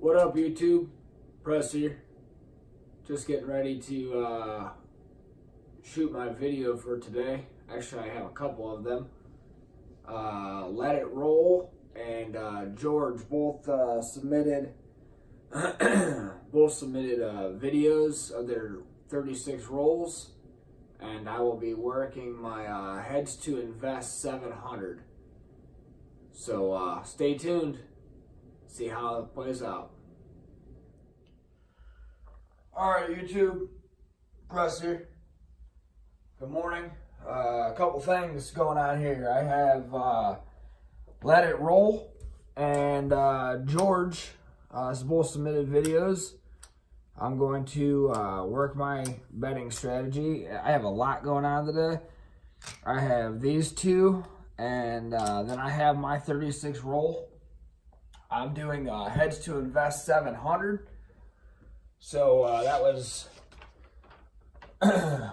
What up, YouTube? Press here. Just getting ready to shoot my video for today. Actually, I have a couple of them. Let It Roll and George both submitted videos of their 36 rolls, and I will be working my Hedge to Invest 700. So stay tuned. See how it plays out. Alright, YouTube, Press here. Good morning. A couple things going on here. I have Let It Roll and George both submitted videos. I'm going to work my betting strategy. I have a lot going on today. I have these two, and then I have my 36 roll. I'm doing Hedge to Invest 700. So that was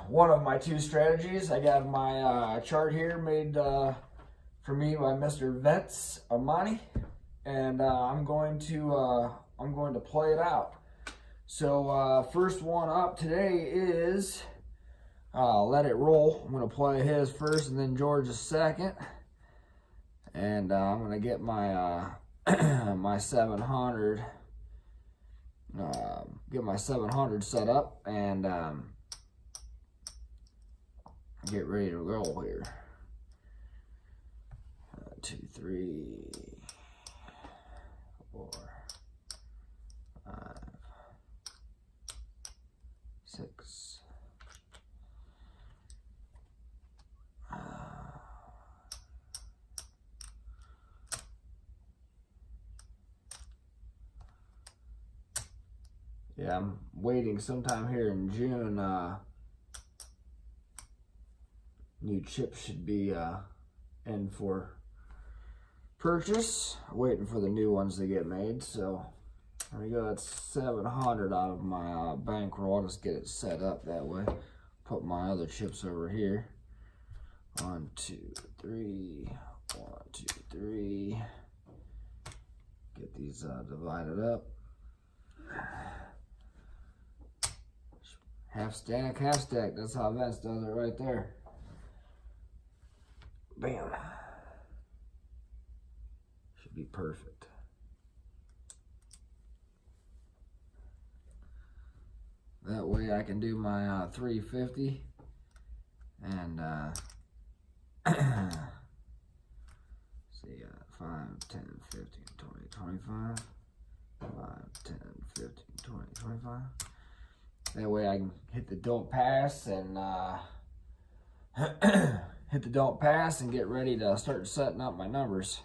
one of my two strategies. I got my chart here made for me by Mr. Vince Armani, and I'm going to play it out. So first one up today is Let It Roll. I'm going to play his first and then George's second, and I'm going to get my my 700. Get my 700 set up and get ready to roll here. 2, 3, 4, 5, 6. Yeah, I'm waiting sometime here in June. New chips should be in for purchase. Waiting for the new ones to get made. So there we go. That's 700 out of my bankroll. I'll just get it set up that way. Put my other chips over here. 1, 2, 3. 1, 2, 3. Get these divided up. Half stack, half stack. That's how Vince does it right there. Bam. Should be perfect. That way I can do my 350 and see 5, 10, 15, 20, 25. 5, 10, 15, 20, 25. That way I can hit the don't pass and hit the don't pass and get ready to start setting up my numbers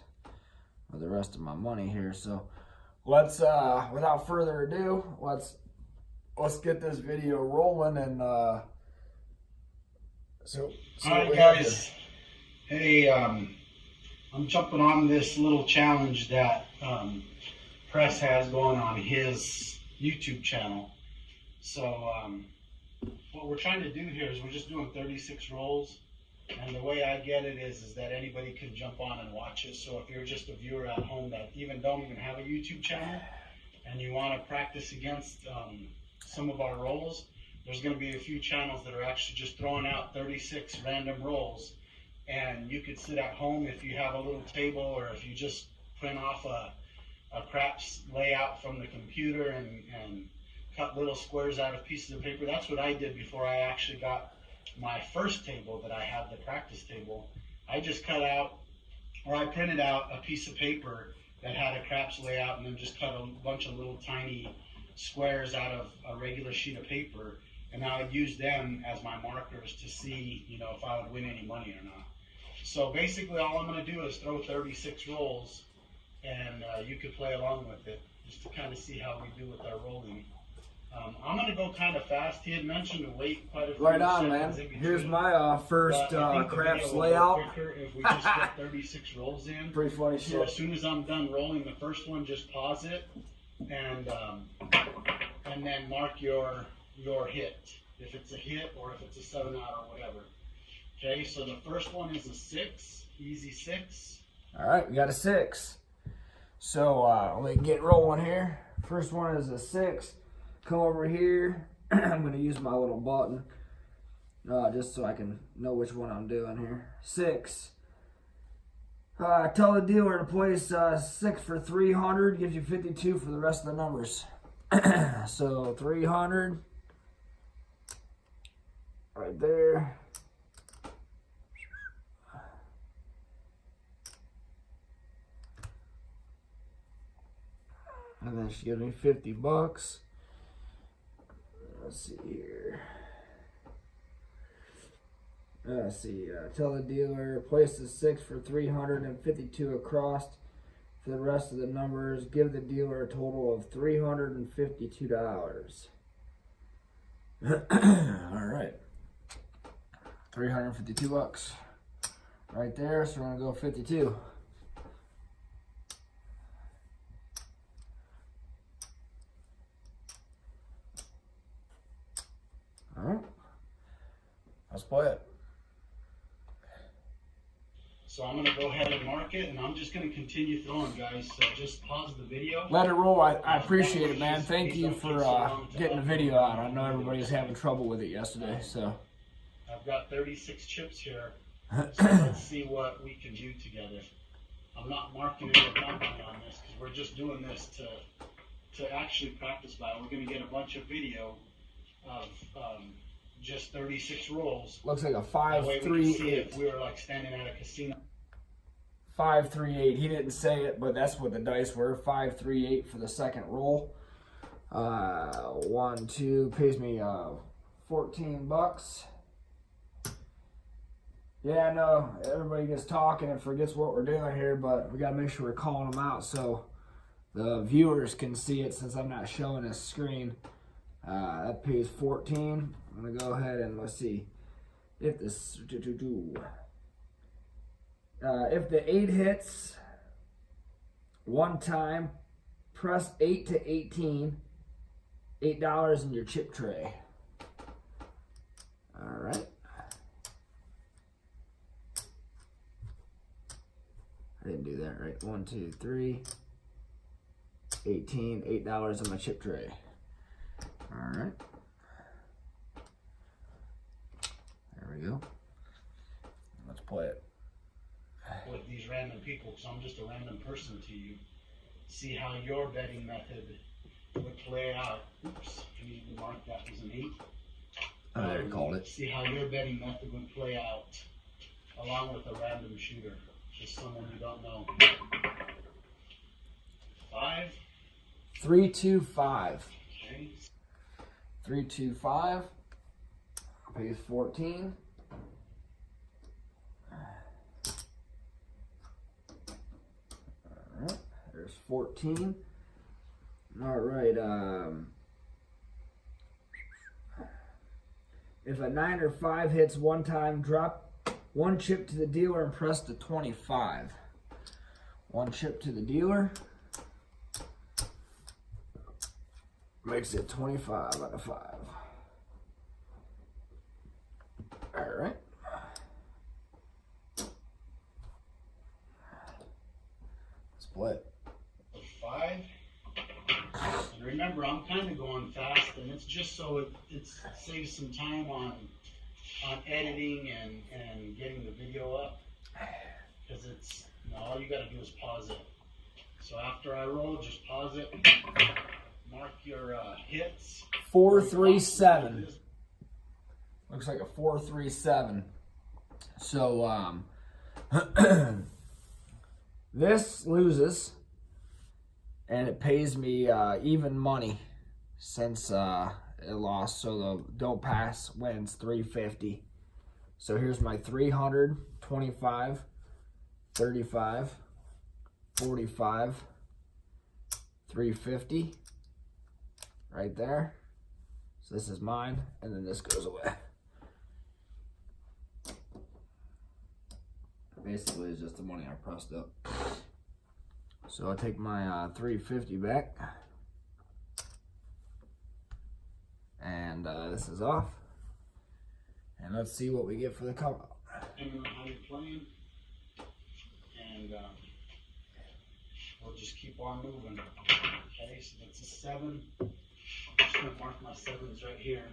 for the rest of my money here. So let's without further ado, let's get this video rolling and Hi guys. Hey, I'm jumping on this little challenge that Press has going on his YouTube channel. So what we're trying to do here is we're just doing 36 rolls, and the way I get it is that anybody can jump on and watch it. So if you're just a viewer at home that don't even have a YouTube channel and you want to practice against some of our rolls, there's going to be a few channels that are actually just throwing out 36 random rolls, and you could sit at home if you have a little table, or if you just print off a craps layout from the computer and cut little squares out of pieces of paper. That's what I did before I actually got my first table that I had, the practice table. I just cut out, or I printed out a piece of paper that had a craps layout and then just cut a bunch of little tiny squares out of a regular sheet of paper, and I would use them as my markers to see, if I would win any money or not. So basically all I'm going to do is throw 36 rolls, and you could play along with it just to kind of see how we do with our rolling. I'm going to go kind of fast. He had mentioned to wait quite a few right on, man. Here's my first craps layout. If we just get 36 rolls in. Pretty funny so shit. As soon as I'm done rolling the first one, just pause it and then mark your hit. If it's a hit or if it's a 7 out or whatever. Okay, so the first one is a 6, easy 6. All right, we got a 6. So let me get rolling here. First one is a 6. Come over here. I'm going to use my little button just so I can know which one I'm doing here. 6. Tell the dealer to place 6 for 300. Gives you 52 for the rest of the numbers. So 300 right there. And then she gives me 50 bucks. Let's see here. Let's see. Tell the dealer place the 6 for 352 across. For the rest of the numbers, give the dealer a total of $352. All right. 352 bucks right there. So we're gonna go 52. All right. Let's play it. So I'm going to go ahead and mark it, and I'm just going to continue throwing, guys. So just pause the video. Let it roll. I appreciate it, man. Thank you for getting the video out. I know everybody's having trouble with it yesterday, so. I've got 36 chips here, so let's see what we can do together. I'm not marking any company on this because we're just doing this to actually practice by. We're going to get a bunch of video of just 36 rolls. Looks like a That way we can see 5-3-8. if we were like standing at a casino. 5-3-8. He didn't say it, but that's what the dice were. 5-3-8 for the second roll. 1, 2 pays me 14 bucks. Yeah, I know everybody gets talking and forgets what we're doing here, but we gotta make sure we're calling them out so the viewers can see it since I'm not showing a screen. That pays 14. I'm gonna go ahead and let's see if this if the 8 hits one time, press 8 to 18, $8 in your chip tray. All right. I didn't do that right. 1, 2, 3, 18, $8 in my chip tray. All right. There we go. Let's play it. With these random people, because I'm just a random person to you. See how your betting method would play out. Oops, I need to mark that as an 8. Oh, there you called it. See how your betting method would play out along with a random shooter. Just someone you don't know. 5. 3, 2, 5. Okay. 3, 2, 5. Pays 14. Alright, there's 14. Alright, if a 9 or 5 hits one time, drop 1 chip to the dealer and press the 25. 1 chip to the dealer. Makes it 25 out of 5. All right. Split. 5. And remember, I'm kind of going fast, and it's just so it saves some time on editing and getting the video up. Because it's, all you got to do is pause it. So after I roll, just pause it. Mark your hits. 4-3-7. Looks like a 4-3-7. So this loses, and it pays me even money since it lost. So the don't pass wins 350. So here's my 300, 25, 35, 45, 350. Right there. So this is mine, and then this goes away. Basically, it's just the money I pressed up. So I'll take my 350 back. And this is off. And let's see what we get for the come up. Depending on how you're playing. And we'll just keep on moving. Okay, so that's a 7. I'm just going to mark my 7s right here.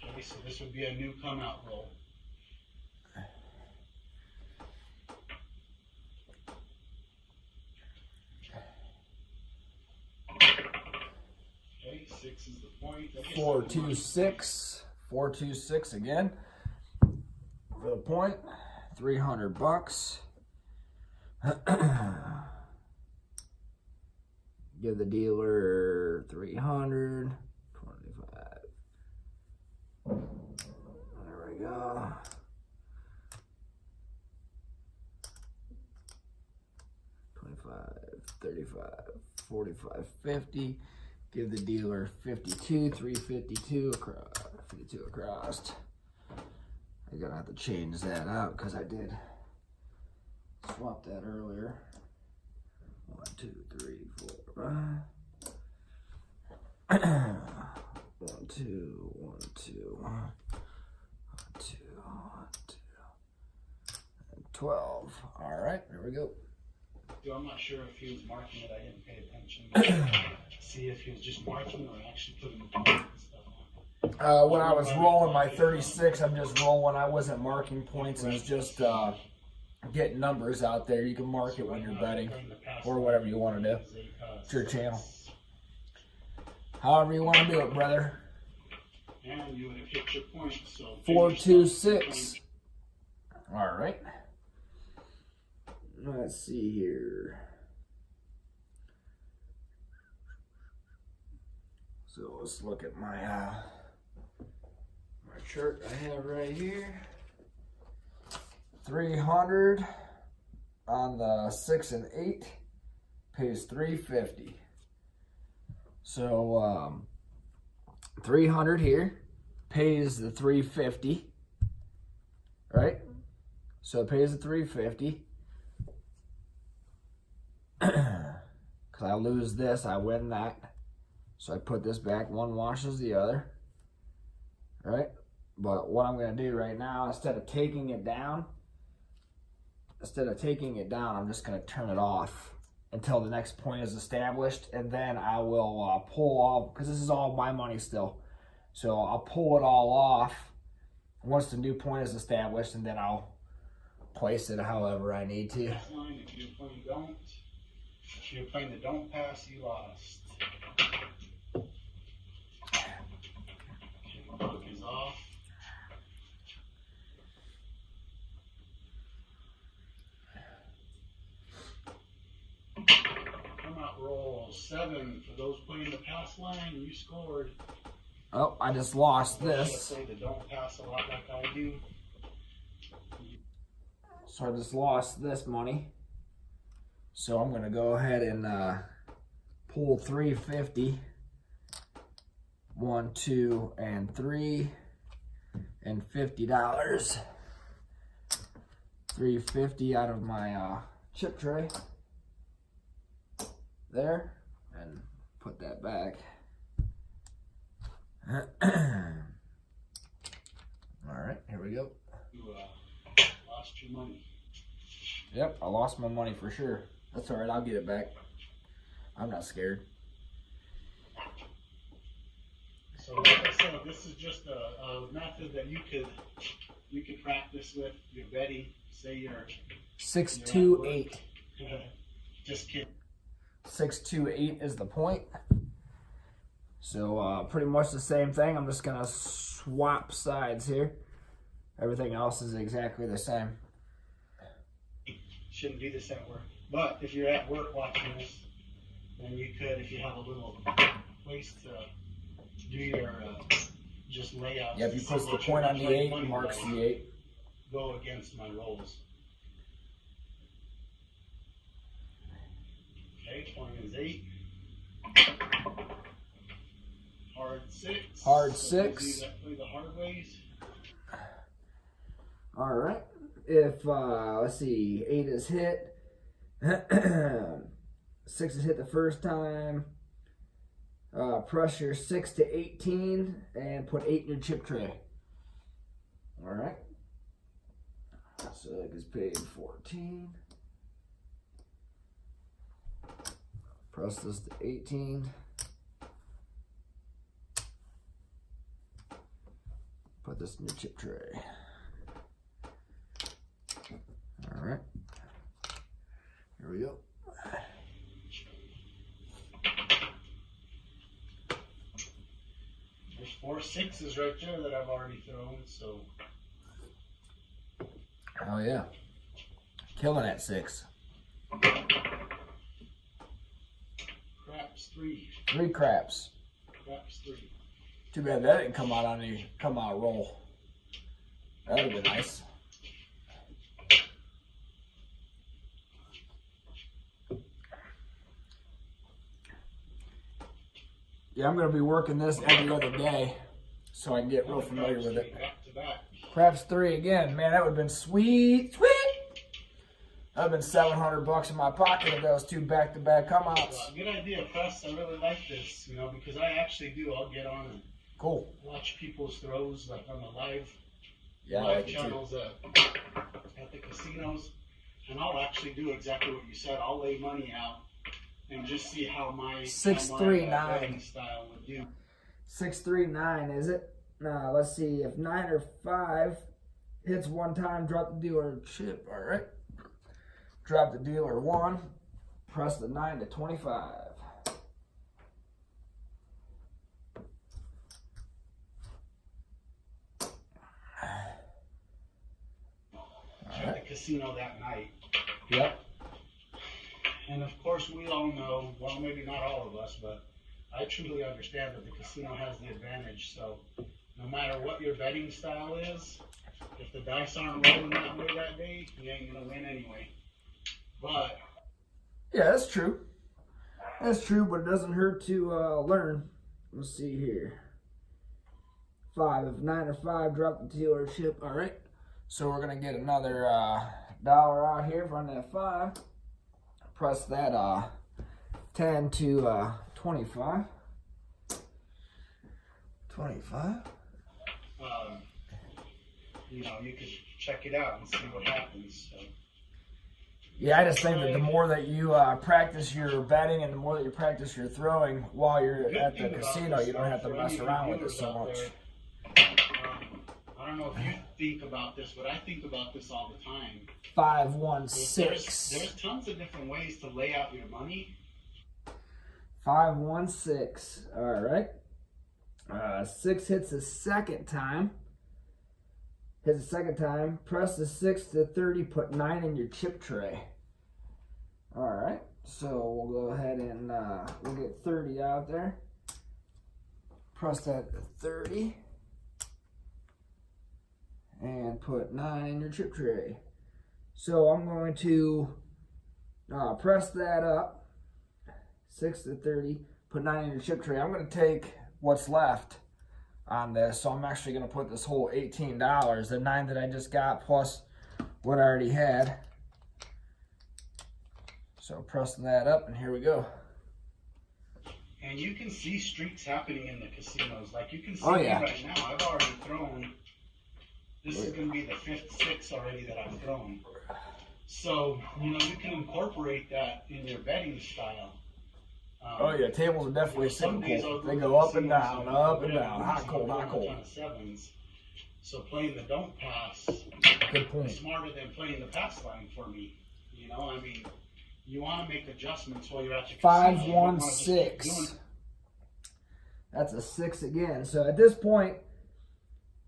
Okay, so this would be a new come out roll. Okay, 6 is the point. 426. 426 again. For the point, $300. Give the dealer 300. 25. There we go. 25, 35, 45, 50. Give the dealer 52, 352 across. 52 across. I'm gonna have to change that out because I did swap that earlier. 1, 2, 3, 4, 5. 1, 2, 1, 2, 1, 2, 1, 2, and 12. All right, there we go. I'm not sure if he was marking it. I didn't pay attention. See if he was just marking or actually putting the points and stuff on. When I was rolling my 36, I'm just rolling. I wasn't marking points. It was just getting numbers out there. You can mark it when you're betting or whatever you want to do. It's your channel. However you want to do it, brother. And you would have hit your point. So 426. All right. Let's see here. So let's look at my my chart I have right here. 300 on the 6 and 8 pays 350. So 300 here pays the 350, right? So it pays the 350. Because I lose this, I win that. So I put this back, one washes the other, right? But what I'm going to do right now, instead of taking it down, I'm just going to turn it off until the next point is established, and then I will pull all, because this is all my money still. So I'll pull it all off once the new point is established, and then I'll place it however I need to. If you're playing the don't pass, you lost. Hook is off. Come out roll 7 for those playing the pass line. You scored. Oh, I just lost this. Play the don't pass a lot like I do. So I just lost this money. So I'm gonna go ahead and pull 350. 1, 2, and 3, and $50. 350 out of my chip tray. There, and put that back. All right, here we go. You lost your money. Yep, I lost my money for sure. That's all right, I'll get it back. I'm not scared. So like I said, this is just a method that you could practice with your betting. Say you're 628. Just kidding. 628 is the point. So pretty much the same thing. I'm just gonna swap sides here. Everything else is exactly the same. Shouldn't do this at work. But if you're at work watching this, then you could, if you have a little place to do your just layouts. Yep, you put the point on the 8, marks the 8. Go against my rolls. Okay, point is 8. Hard 6. Hard So 6. play the hard ways. All right. If let's see, 8 is hit. 6 is hit the first time. Press your 6 to 18 and put 8 in your chip tray. All right. So it gets paid 14. Press this to 18. Put this in your chip tray. All right. Here we go. There's 4 6s right there that I've already thrown, so. Oh yeah. Killing that 6. Craps 3. 3 craps. Craps 3. Too bad that didn't come out roll. That would have been nice. Yeah, I'm going to be working this every other day so I can get real familiar with it. Back to back. Craps 3 again. Man, that would have been sweet. Sweet! That would have been $700 in my pocket if those 2 back-to-back come-outs. Good idea, Press. I really like this, you know, because I actually do. I'll get on and watch people's throws, like on the live channels at the casinos, and I'll actually do exactly what you said. I'll lay money out and just see how my 639 betting style would do. 639 is it? Let's see if 9 or 5 hits one time. Drop the dealer chip. All right. Drop the dealer 1. Press the 9 to 25. At the casino that night. Yep. And of course, we all know, well, maybe not all of us, but I truly understand that the casino has the advantage. So no matter what your betting style is, if the dice aren't rolling that way that day, you ain't going to win anyway. But yeah, that's true. That's true, but it doesn't hurt to learn. Let's see here. 5. If 9 or 5, drop the dealer chip. All right. So we're going to get another dollar out here for that 5. Press that 10 to 25. 25. You know, you could check it out and see what happens. So. Yeah, I just think that the more that you practice your betting and the more that you practice your throwing while you're at the casino, you don't have to mess around with it so much. I don't know if you think about this, but I think about this all the time. 5, 1, 6. There's tons of different ways to lay out your money. 5, 1, 6. All right. 6 hits the second time. Hits the second time. Press the 6 to 30. Put 9 in your chip tray. All right. So we'll go ahead and we'll get 30 out there. Press that to 30. And put 9 in your chip tray. So I'm going to press that up. 6 to 30. Put 9 in your chip tray. I'm going to take what's left on this. So I'm actually going to put this whole $18, the 9 that I just got, plus what I already had. So pressing that up, and here we go. And you can see streaks happening in the casinos. Like you can see yeah. right now. I've already thrown. This is going to be the 5th 6 already that I've thrown. So, you know, you can incorporate that in your betting style. Oh yeah, tables are definitely cyclical. They go up and down, hot, cold, hot, cold. A ton of 7s. So playing the don't pass Good point. is smarter than playing the pass line for me. You know, I mean, you want to make adjustments while you're at the 5, casino. 1, 6. That's a 6 again. So at this point,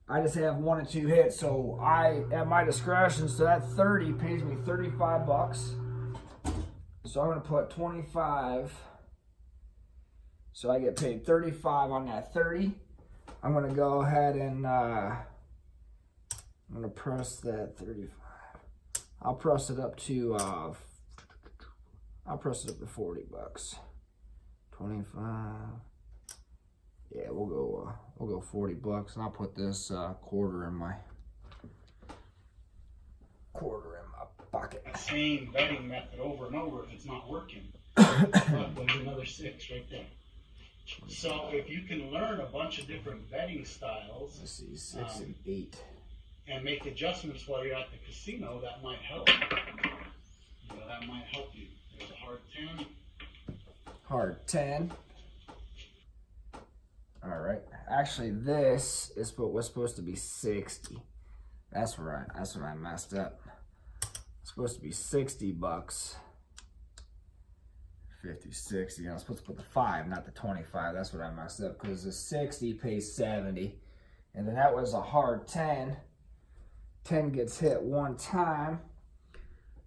I just have 1 and 2 hits. So I, at my discretion, so that 30 pays me $35. So I'm going to put 25. So I get paid 35 on that 30. I'm going to go ahead and I'm going to press that 35. I'll press it up to $40. 25. Yeah, we'll go $40, and I'll put this quarter in my pocket. Same betting method over and over if it's not working. But there's another 6 right there. So if you can learn a bunch of different betting styles, Let's see, 6 and 8, and make adjustments while you're at the casino, that might help. You know, that might help you. There's a hard 10. hard 10. All right. Actually, this is what was supposed to be 60. That's right. That's what I messed up. It's supposed to be 60 bucks. 50, 60. I'm supposed to put the 5, not the 25. That's what I messed up because the 60 pays 70. And then that was a hard 10. 10 gets hit one time.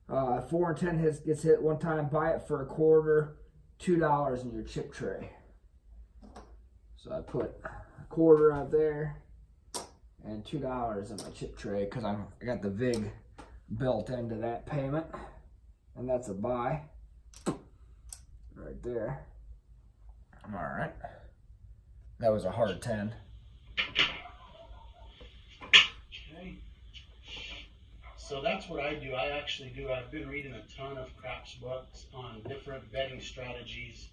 4 and 10 gets hit one time. Buy it for a quarter. $2 in your chip tray. So I put a quarter out there and $2 in my chip tray because I got the VIG built into that payment. And that's a buy. Right there. All right. That was a hard 10. Okay. So that's what I do. I actually do. I've been reading a ton of craps books on different betting strategies,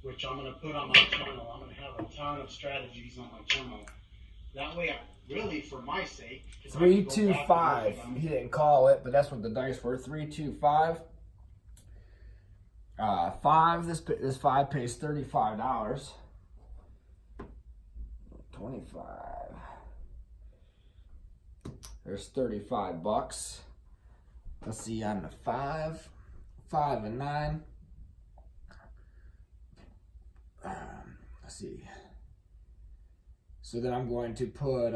which I'm going to put on my channel. I'm going to have a ton of strategies on my channel. That way, really, for my sake. 325. He didn't call it, but that's what the dice were. 325. 5. This 5 pays $35. 25. There's 35 bucks. Let's see on the 5. 5 and 9. Let's see. So then I'm going to put,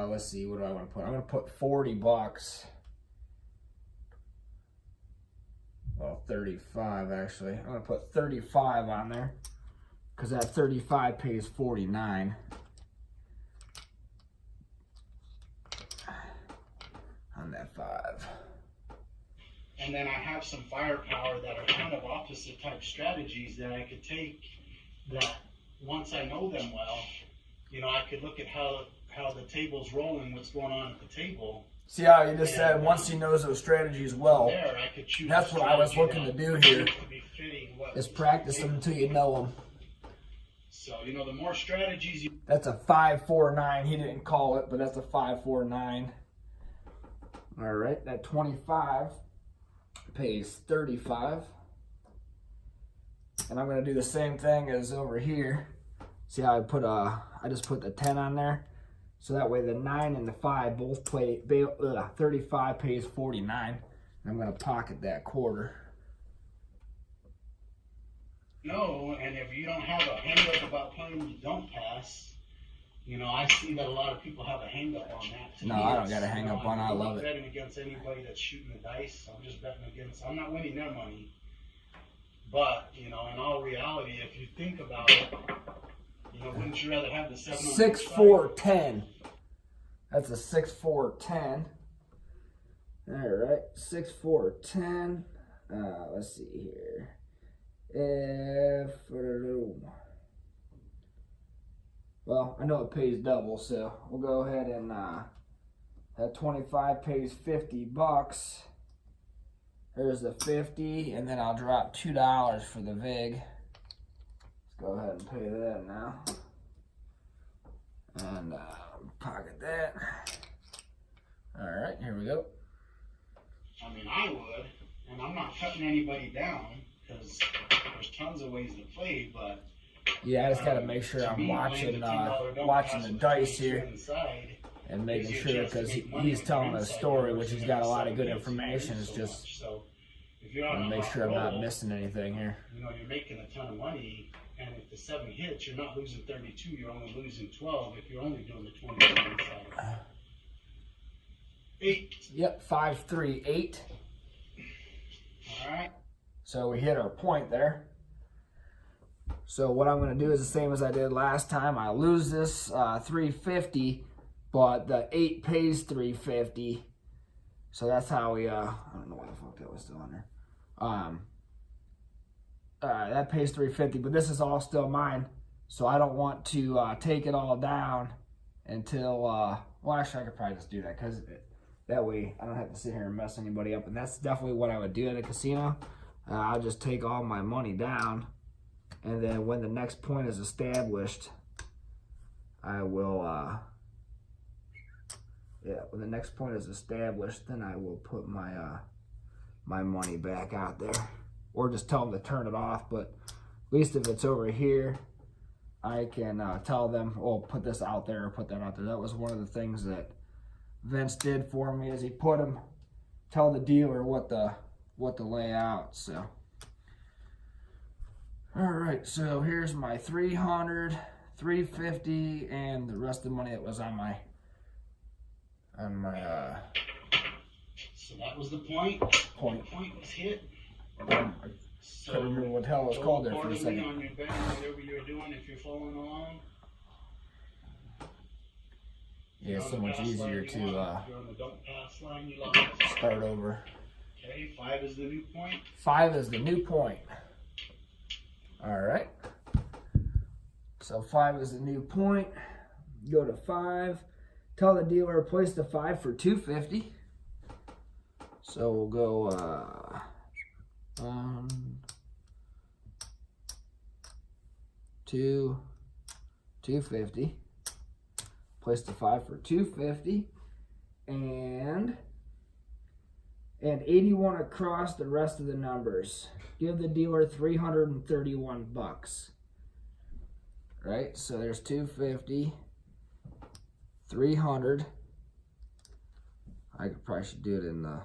let's see, what do I want to put? I'm going to put 40 bucks. Well, 35 actually. I'm going to put 35 on there because that 35 pays 49. On that 5. And then I have some firepower that are kind of opposite type strategies that I could take that once I know them well, you know, I could look at how the table's rolling, what's going on at the table. See how you just said once he knows those strategies well. There, I could choose that's what I was looking to do here. Is practice them until you know them. So, you know, the more strategies you... That's a 5-4-9. He didn't call it, but that's a 5-4-9. All right, that 25 pays 35. And I'm going to do the same thing as over here. See how I just put the 10 on there? So that way the 9 and the 5 both play, 35 pays 49. And I'm going to pocket that quarter. No, and if you don't have a hang-up about playing the don't pass, you know, I see that a lot of people have a hang-up on that. No, I don't got a hang-up on it. I love it. I'm not betting against anybody that's shooting the dice. I'm just betting against, I'm not winning their money. But, you know, in all reality, if you think about it, you know, wouldn't you rather have the 7 on 6-4-10. That's a 6-4-10. All right, 6-4-10. Let's see here. Well, I know it pays double, so we'll go ahead and that 25 pays 50 bucks. There's the 50, and then I'll drop $2 for the VIG. Let's go ahead and pay that now. And pocket that. All right, here we go. I mean, I would, and I'm not cutting anybody down because there's tons of ways to play, but yeah, I just got to make sure I'm watching the dice here and making sure, because he's telling a story, which he's got a lot of good information. It's just to make sure I'm not missing anything here. You know, you're making a ton of money, and if the 7 hits, you're not losing 32, you're only losing 12 if you're only doing the 20 side. 8. Yep, 5-3-8. All right. So we hit our point there. So what I'm going to do is the same as I did last time. I lose this $350, but the 8 pays $350. So that's how we, I don't know why the fuck that was still on there. That pays $350, but this is all still mine. So I don't want to take it all down until, well, actually I could probably just do that, because that way I don't have to sit here and mess anybody up. And that's definitely what I would do at a casino. I'll just take all my money down, and then when the next point is established, I will, when the next point is established, then I will put my my money back out there, or just tell them to turn it off. But least if it's over here, I can tell them, oh, put this out there or put that out there. That was one of the things that Vince did for me, is he tell the dealer what to lay out. So, all right, so here's my 300, 350, and the rest of the money that was on my So that was the point. Point. The point was hit. I couldn't remember what the hell it was called there for a second. On your bed, whatever you're doing, if you're following along. Yeah, it's so much easier to you're on the don't pass line, you lost. start over. Okay, 5 is the new point. 5 is the new point. All right. So 5 is the new point. Go to 5. Tell the dealer to place the 5 for $250. So we'll go 1, 2, $250. Place the 5 for $250, and 81 across the rest of the numbers. Give the dealer $331. Right? So there's 250, 300. I probably should do it in the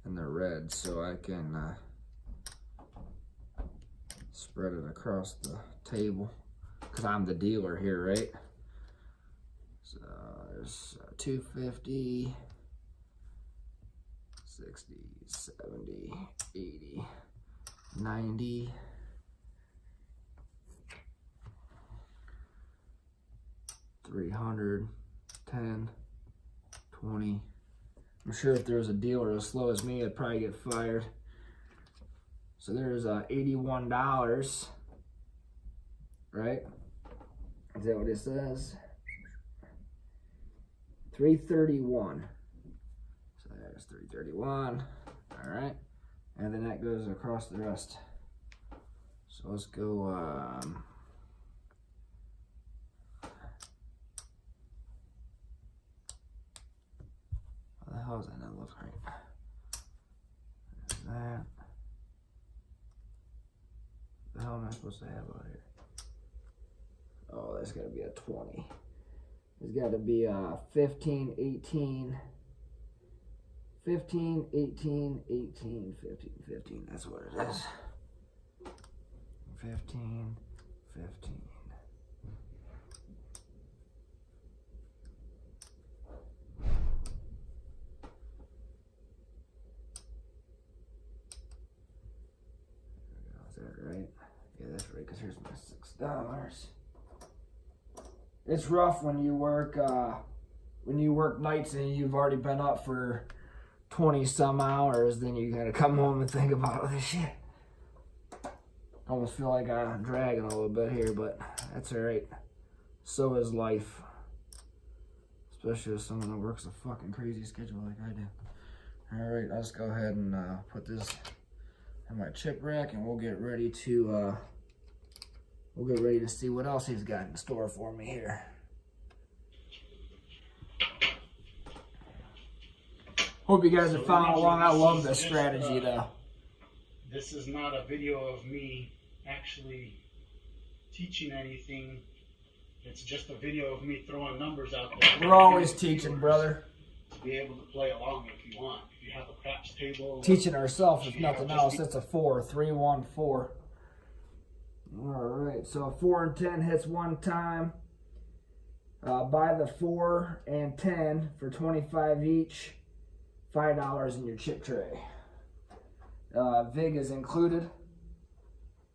red so I can spread it across the table, because I'm the dealer here, right? So there's 250, 60, 70, 80, 90, 300, 10, 20. I'm sure if there was a dealer as slow as me, I'd probably get fired. So there's $81, right? Is that what it says? 331. So there's 331. All right, and then that goes across the rest. So let's go. What the hell is that? Not look right. There's that. What the hell am I supposed to have out here? Oh, that's got to be a 20. There's got to be a 15, 18, 15, 18, 18, 15, 15. That's what it is. 15, 15. Is that right? Yeah, that's right, because here's my $6. It's rough when you work nights and you've already been up for 20 some hours, then you gotta come home and think about all this shit. I almost feel like I'm dragging a little bit here, but that's alright. So is life. Especially with someone that works a fucking crazy schedule like I do. Alright, I'll just go ahead and put this in my chip rack, and we'll get ready to see what else he's got in store for me here. Hope you guys are following along. I love this strategy though. This is not a video of me actually teaching anything. It's just a video of me throwing numbers out there. We're always teaching, brother. To be able to play along if you want. If you have a craps table. Teaching ourselves, if nothing else. It's a 4, 3, 1, 4. Alright, so 4 and 10 hits one time. Buy the 4 and 10 for $25 each. $5 in your chip tray. VIG is included.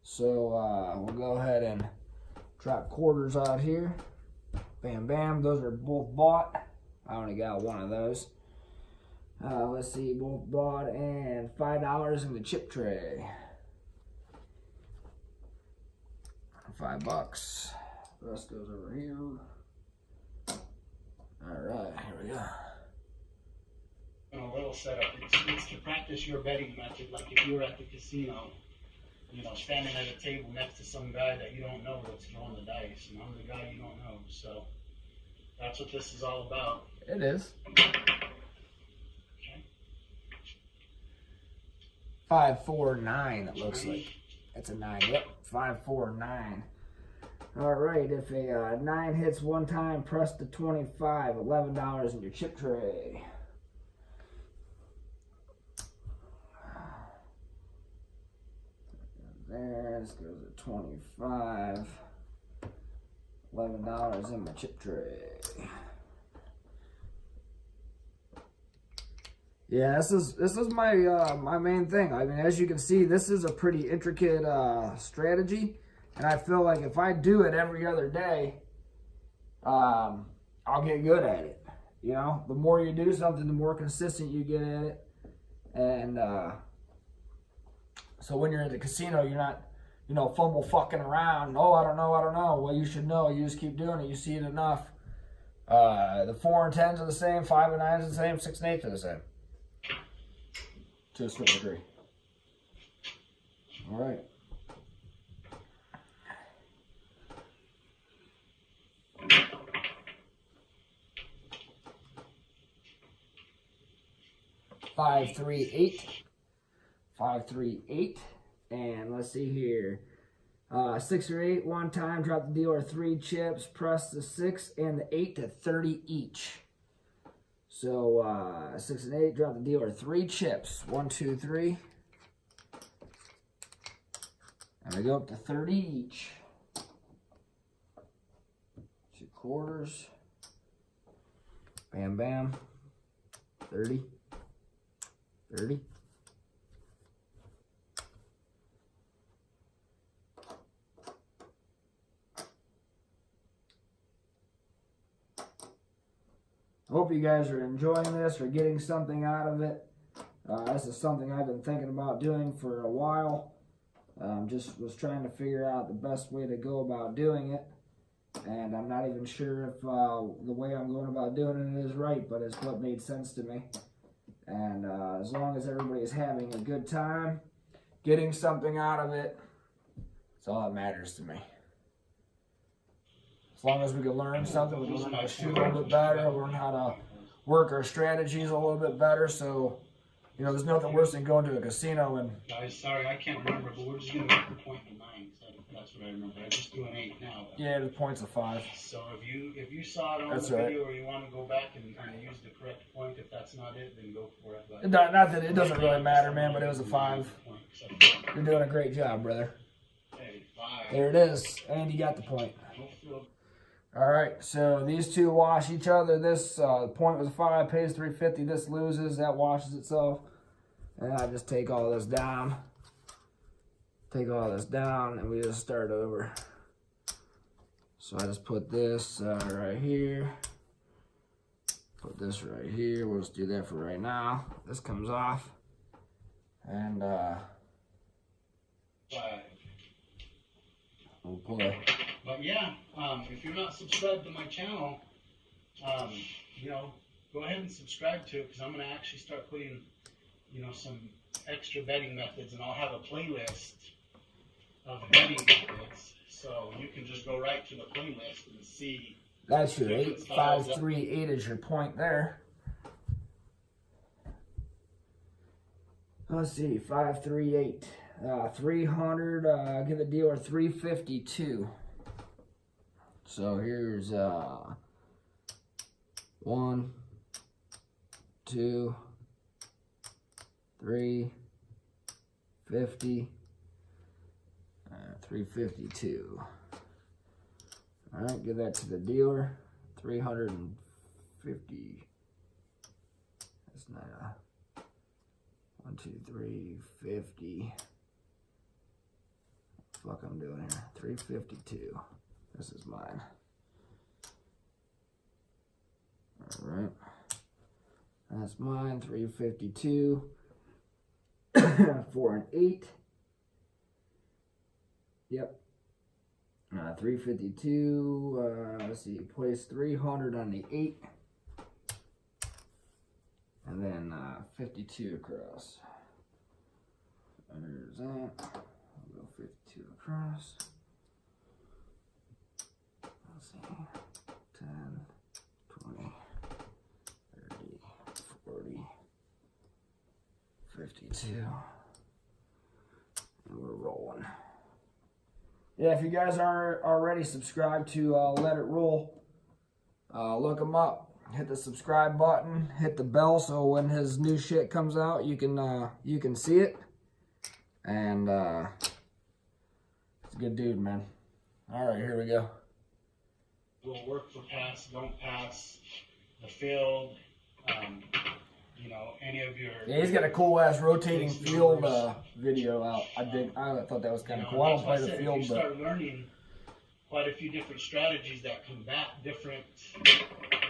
So we'll go ahead and drop quarters out here. Bam, bam. Those are both bought. I only got one of those. Let's see, both bought, and $5 in the chip tray. $5. The rest goes over here. Alright, here we go. A little setup. It's to practice your betting method, like if you were at the casino, you know, standing at a table next to some guy that you don't know that's throwing the dice, and I'm the guy you don't know. So that's what this is all about. It is. Okay. 5, 4, 9, it looks like. That's a 9. Yep, 5, 4, 9. All right, if a 9 hits one time, press the 25. $11 in your chip tray. There, this goes to 25. $11 in my chip tray. Yeah, this is my my main thing. I mean, as you can see, this is a pretty intricate strategy, and I feel like if I do it every other day, I'll get good at it. You know, the more you do something, the more consistent you get at it, and so when you're at the casino, you're not, you know, fumble fucking around. Oh, I don't know. Well, you should know. You just keep doing it. You see it enough. The 4 and 10s are the same. 5 and 9s are the same. 6 and 8s are the same. To a certain degree. All right. Five, 3, 8. 5, 3, 8. And let's see here. 6 or 8 one time. Drop the dealer 3 chips. Press the 6 and the 8 to 30 each. So 6 and 8. Drop the dealer 3 chips. 1, 2, 3. And we go up to 30 each. 2 quarters. Bam, bam. 30. 30. I hope you guys are enjoying this or getting something out of it. This is something I've been thinking about doing for a while. Just was trying to figure out the best way to go about doing it. And I'm not even sure if the way I'm going about doing it is right, but it's what made sense to me. And as long as everybody is having a good time, getting something out of it, that's all that matters to me. As long as we can learn something, we can learn how to shoot a little bit better, learn how to work our strategies a little bit better. So, you know, there's nothing worse than going to a casino and... Guys, sorry, I can't remember, but we're just going to make the point to 9. That's what I remember. I just do an 8 now. But... Yeah, the point's a 5. So if you saw it on the video or you want to go back and use the correct point, if that's not it, then go for it. But not that it doesn't really matter, man, but it was a 5. You're doing a great job, brother. Hey, 5. There it is. And you got the point. All right, so these two wash each other. This point was a 5, pays $3.50. This loses, that washes itself. And I just take all this down. Take all this down, and we just start over. So I just put this right here. Put this right here. We'll just do that for right now. This comes off. And we'll play. But yeah, if you're not subscribed to my channel, you know, go ahead and subscribe to it, because I'm going to actually start putting, you know, some extra betting methods, and I'll have a playlist of betting methods, so you can just go right to the playlist and see. That's your 8, 5, 3, 8 is your point there. Let's see, 5, 3, 8. 300, give the dealer 352. So here's 1, 2, 3, 50, 352. All right, give that to the dealer. 350. That's not a 1, 2, 3, 50. Fuck, I'm doing here. 352. This is mine. All right. That's mine. 352. 4 and 8. Yep. 352. Let's see. Place 300 on the 8. And then 52 across. There's that. I'll go 52 across. Let's see. 10, 20, 30, 40, 52. And we're rolling. yeah, if you guys aren't already subscribed to Let It Roll, look him up. Hit the subscribe button. Hit the bell so when his new shit comes out, you can see it. And he's a good dude, man. All right, here we go. Will work for pass, don't pass, the field, you know, any of your... Yeah, he's got a cool ass rotating field video out. I thought that was kind of cool. I don't play the field, if you start learning quite a few different strategies that combat different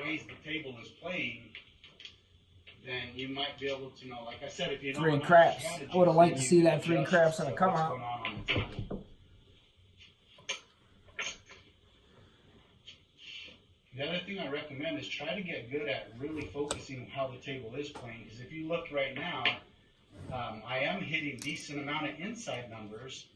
ways the table is playing, then you might be able to know, like I said, if you know... 3 craps. I would have liked to see that 3 craps on a come out. The other thing I recommend is try to get good at really focusing on how the table is playing. Because if you look right now, I am hitting decent amount of inside numbers.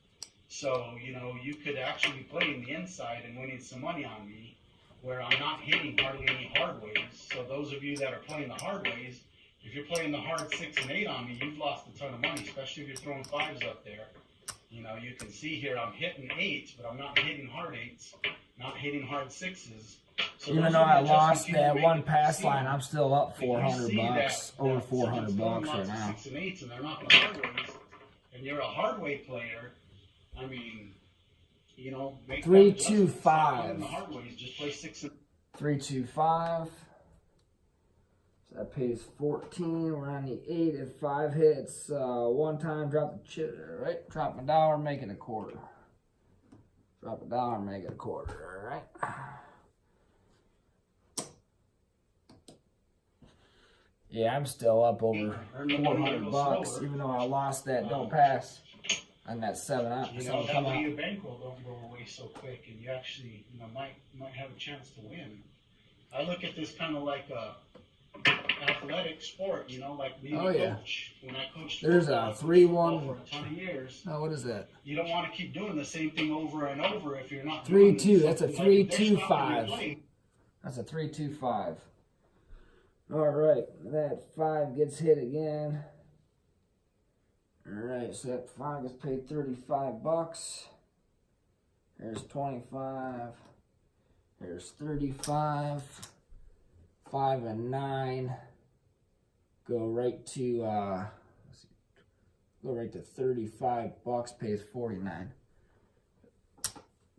So, you know, you could actually be playing the inside and winning some money on me, where I'm not hitting hardly any hard ways. So those of you that are playing the hard ways, if you're playing the hard 6 and 8 on me, you've lost a ton of money, especially if you're throwing 5s up there. You know, you can see here I'm hitting 8s, but I'm not hitting hard 8s, not hitting hard 6s. So even though I lost that one pass line, I'm still up $400, over $400 right now. 6 and 8s, and they're not the hard ways, and you're a hard way player. I mean, you know, make 3-2-5. the hard ways, just play 6 and 3-2-5. So that pays 14. We're on the 8. If 5 hits, one time, drop the chip. Right, drop a dollar, make it a quarter. Drop a dollar, make it a quarter. All right. Yeah, I'm still up over $400, even though I lost that don't pass and that 7 out. You know, that way your bankroll don't go away so quick, and you actually, you know, might have a chance to win. I look at this kind of like a athletic sport, you know, like being a coach. When I coached, there's a 3-1 for a ton of years. Oh, what is that? You don't want to keep doing the same thing over and over if you're not 3-2. That's a 3-2-5. That's a 3-2-5. All right, that 5 gets hit again. All right, so that 5 gets paid $35. There's 25. There's 35. 5 and 9 go right to go right to $35. Pays 49.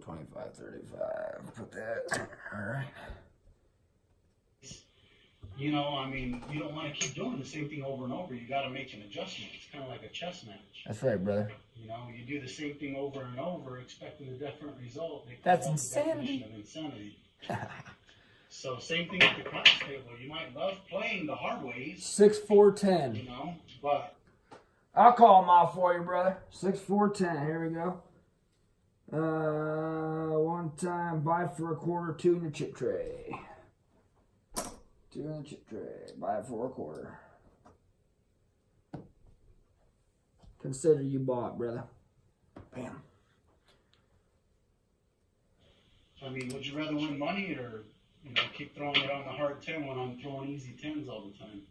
25, 35. Put that. All right. You know, I mean, you don't want to keep doing the same thing over and over. You got to make an adjustment. It's kind of like a chess match. That's right, brother. You know, you do the same thing over and over, expecting a different result. That's insanity. So, same thing at the craps table. You might love playing the hard ways. 6-4-10. You know, but I'll call them out for you, brother. 6-4-10. Here we go. One time, buy for a quarter, 2 in the chip tray. 2 in the chip tray. Buy it for a quarter. Consider you bought, brother. Bam. I mean, would you rather win money or, you know, keep throwing it on the hard 10 when I'm throwing easy 10s all the time?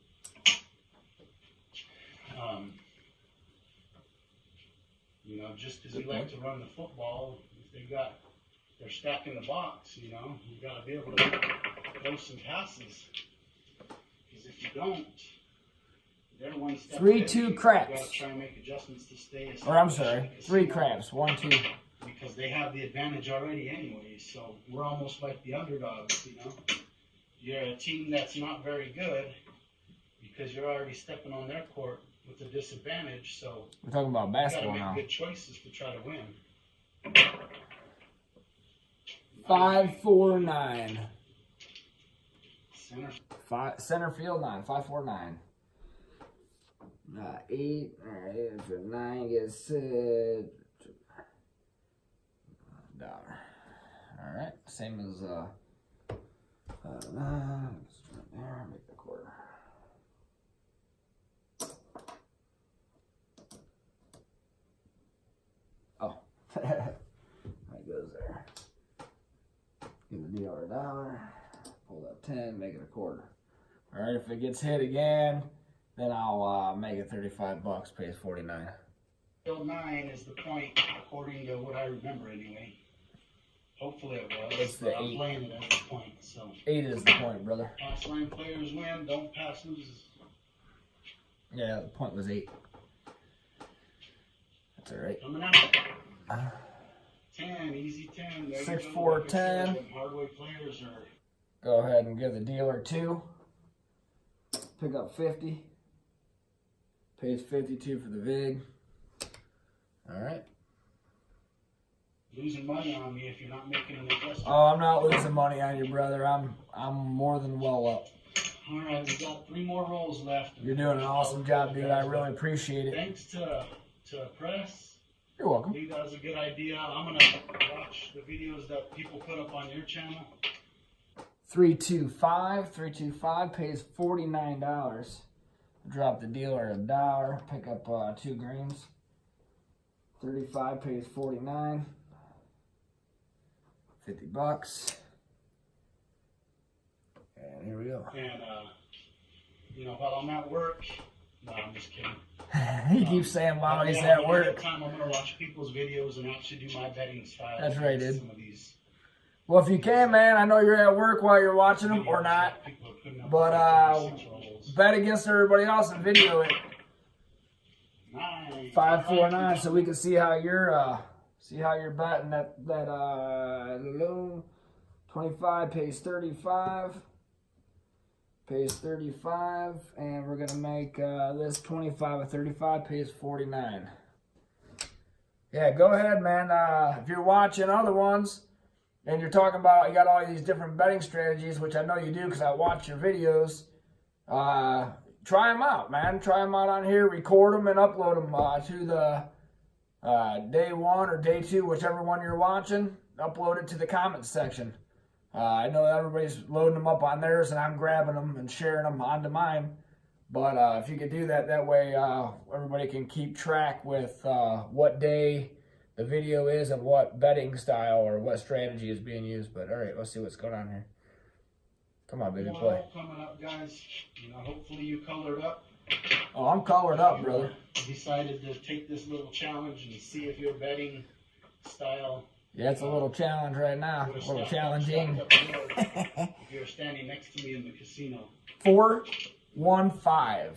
You know, just because you like to run the football, if they're stacking the box, you know, you got to be able to throw some passes. Because if you don't, they're one step 3-2 craps. You got to try and make adjustments to stay. Or I'm sorry, 3 craps. 1-2. Because they have the advantage already anyway, so we're almost like the underdogs, you know. You're a team that's not very good because you're already stepping on their court with a disadvantage, so we're talking about basketball now. You gotta make good choices to try to win. 5-4-9. Center field 9. 5-4-9. 8. All right. If 9 gets $1. All right. Same as there. Make the quarter. Oh, that goes there. Give the dealer $1. Pull that 10. Make it a quarter. All right. If it gets hit again, then I'll make it $35. Pays 49. 9 is the point, according to what I remember anyway. Hopefully it was. It's the I'm 8. playing it as the point, so. 8 is the point, brother. Pass line players win, don't pass loses. Yeah, the point was 8. That's alright. Coming out. 10, easy 10. There 6, you go. 4, Like I said, 10. them hardware players are. Go ahead and give the dealer 2. Pick up 50. Pays 52 for the VIG. Alright. Losing money on me if you're not making an adjustment. Oh, I'm not losing money on you, brother. I'm more than well up. All right, we got 3 more rolls left. You're doing an awesome job, dude. I really appreciate it. Thanks to Press. You're welcome. He does a good idea. I'm gonna watch the videos that people put up on your channel. 325 pays $49. Drop the dealer $1. Pick up 2 greens. 35 pays 49. 50 bucks. And here we go. And you know, while I'm at work, no, I'm just kidding. He keeps saying while he's Yeah, at when I work. get time, I'm gonna watch people's videos and actually do my betting style. That's right, dude. Some of these Well, if you can, man, I know you're at work while you're watching them or not, people are putting up but 36 rolls. bet against everybody else and video it. Nice. 549, so we can see how you're betting. That 25 pays 35. Pays 35, and we're gonna make this 25 or 35 pays 49. Yeah, go ahead, man. If you're watching other ones and you're talking about you got all these different betting strategies, which I know you do because I watch your videos, try them out, man. Try them out on here, record them, and upload them to the day 1 or day 2, whichever one you're watching. Upload it to the comments section. I know everybody's loading them up on theirs, and I'm grabbing them and sharing them onto mine. But if you could do that, that way everybody can keep track with what day the video is and what betting style or what strategy is being used. But all right, let's see what's going on here. Come on, baby, play. Coming up, guys. You know, hopefully you colored up. Oh, I'm colored up, brother. Decided to take this little challenge and see if your betting style. Yeah, it's a little challenge right now. A little challenging. If you're standing next to me in the casino. 415.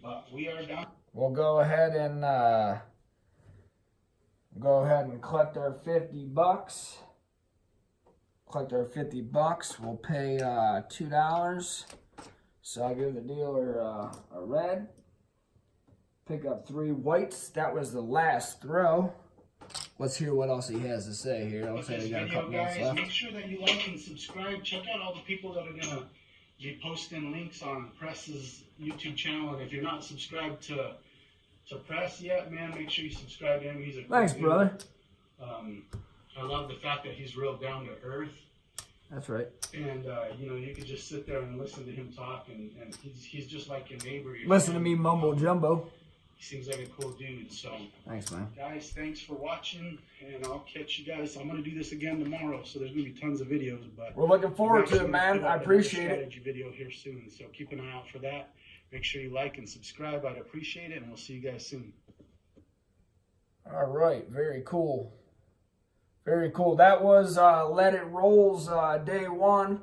But we are done. We'll go ahead and collect our 50 bucks. Collect our 50 bucks. We'll pay $2. So I'll give the dealer a red. Pick up 3 whites. That was the last throw. Let's hear what else he has to say here. Looks like we got a couple minutes left. Make sure that you like and subscribe. Check out all the people that are going to be posting links on Press's YouTube channel. And if you're not subscribed to Press yet, man, make sure you subscribe to him. He's a Thanks, dude. brother. I love the fact that he's real down to earth. That's right. And, you know, you could just sit there and listen to him talk. And he's just like your neighbor. Listen to me mumbo jumbo. He seems like a cool dude. So, thanks, man. Guys, thanks for watching, and I'll catch you guys. I'm gonna do this again tomorrow, so there's gonna be tons of videos. But we're looking forward to it, man. I appreciate it. Strategy video here soon, so keep an eye out for that. Make sure you like and subscribe. I'd appreciate it, and we'll see you guys soon. All right, very cool. Very cool. That was Let It Roll's day 1.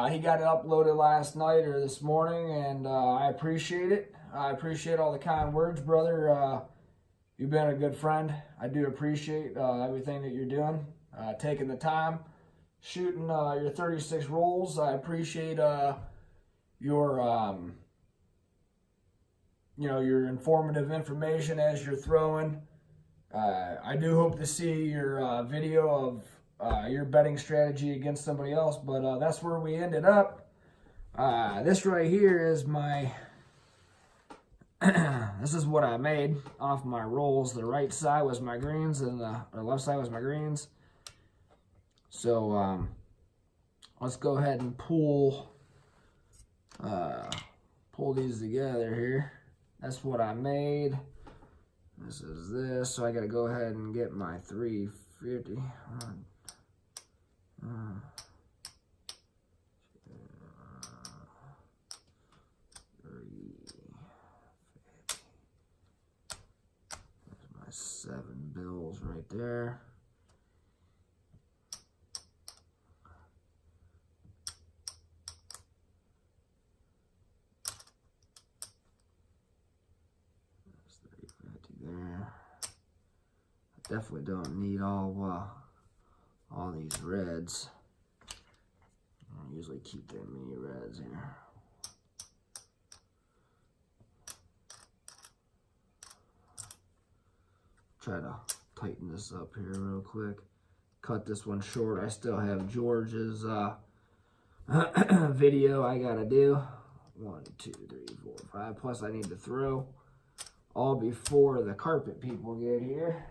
He got it uploaded last night or this morning, and I appreciate it. I appreciate all the kind words, brother. You've been a good friend. I do appreciate everything that you're doing, taking the time, shooting your 36 rolls. I appreciate your your informative information as you're throwing. I do hope to see your video of your betting strategy against somebody else, but that's where we ended up. This right here is my... this is what I made off my rolls. The right side was my greens and the left side was my greens. So let's go ahead and pull these together here. That's what I made. This is this. So I got to go ahead and get my 350. right there. There. I definitely don't need all these reds. I usually keep the mini reds here. Try to tighten this up here real quick. Cut this one short. I still have George's video I gotta do. 1, 2, 3, 4, 5. Plus I need to throw all before the carpet people get here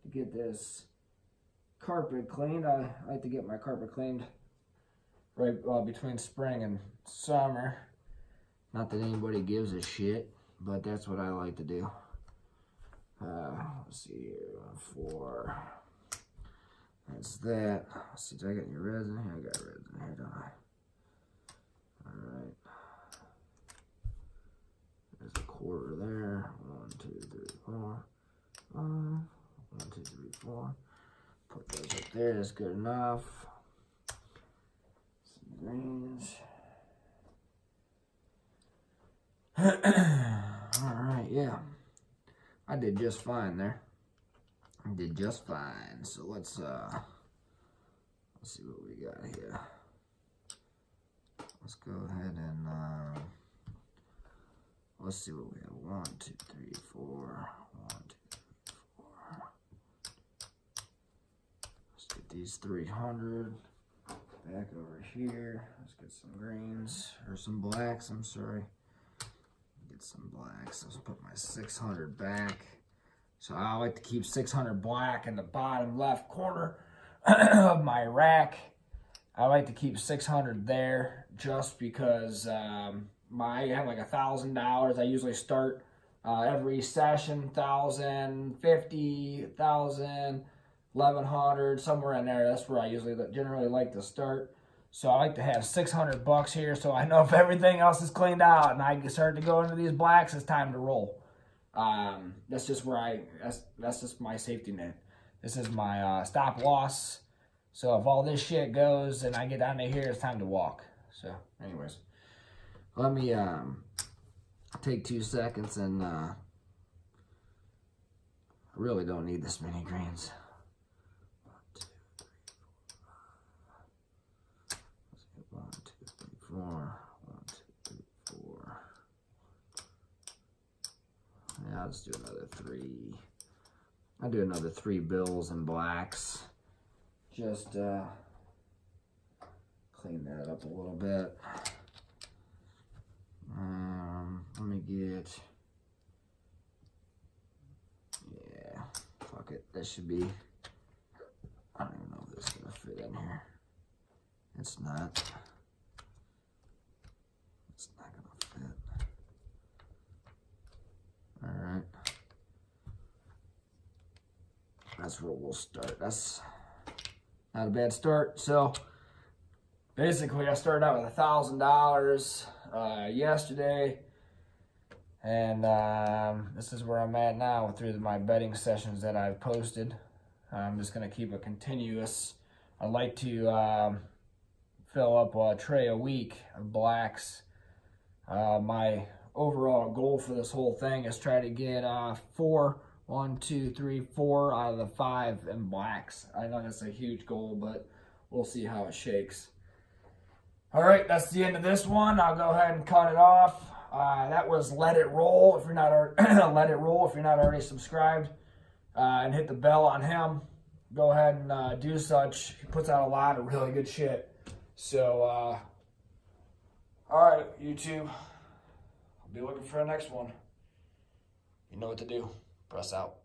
to get this carpet cleaned. I like to get my carpet cleaned right between spring and summer. Not that anybody gives a shit, but that's what I like to do. Let's see here, 4. That's that. Let's see, do I got any reds in here? I got reds in here, don't I? Alright. There's a quarter there. 1, 2, 3, 4, 5. 1, 2, 3, 4. Put those up there. That's good enough. Some greens. Alright, yeah. I did just fine there. I did just fine. So let's see what we got here. Let's go ahead and let's see what we have. 1, 2, 3, 4. 1, 2, 3, 4. Let's get these 300 back over here. Let's get some greens or some blacks. I'm sorry. Get some blacks. Let's put my 600 back. So I like to keep 600 black in the bottom left corner of my rack. I like to keep 600 there just because I have like $1,000. I usually start every session 1,000, 50,000, 1,100, somewhere in there. That's where I usually generally like to start. So I like to have 600 bucks here, so I know if everything else is cleaned out and I start to go into these blacks, it's time to roll. That's just where that's just my safety net. This is my stop loss. So if all this shit goes and I get down to here, it's time to walk. So anyways, let me take 2 seconds and I really don't need this many greens. 1, 2, 3, 4. 1, 2, 3, 4. Yeah, I'll just do another 3. I'll do another 3 bills and blacks. Just clean that up a little bit. Let me get, yeah, fuck it. That should be, I don't even know if this is gonna fit in here. It's not. It's not gonna fit. All right. That's where we'll start. That's not a bad start. So basically I started out with $1,000 yesterday, and this is where I'm at now through my betting sessions that I've posted. I'm just going to keep it continuous. I like to fill up a tray a week of blacks. My overall goal for this whole thing is try to get 4 1, 2, 3, 4 out of the 5 in blacks. I know that's a huge goal, but we'll see how it shakes. All right, that's the end of this one. I'll go ahead and cut it off. That was Let It Roll. If you're not Let It Roll, if you're not already subscribed, and hit the bell on him, go ahead and do such. He puts out a lot of really good shit. So, all right, YouTube. I'll be looking for the next one. You know what to do. Press out.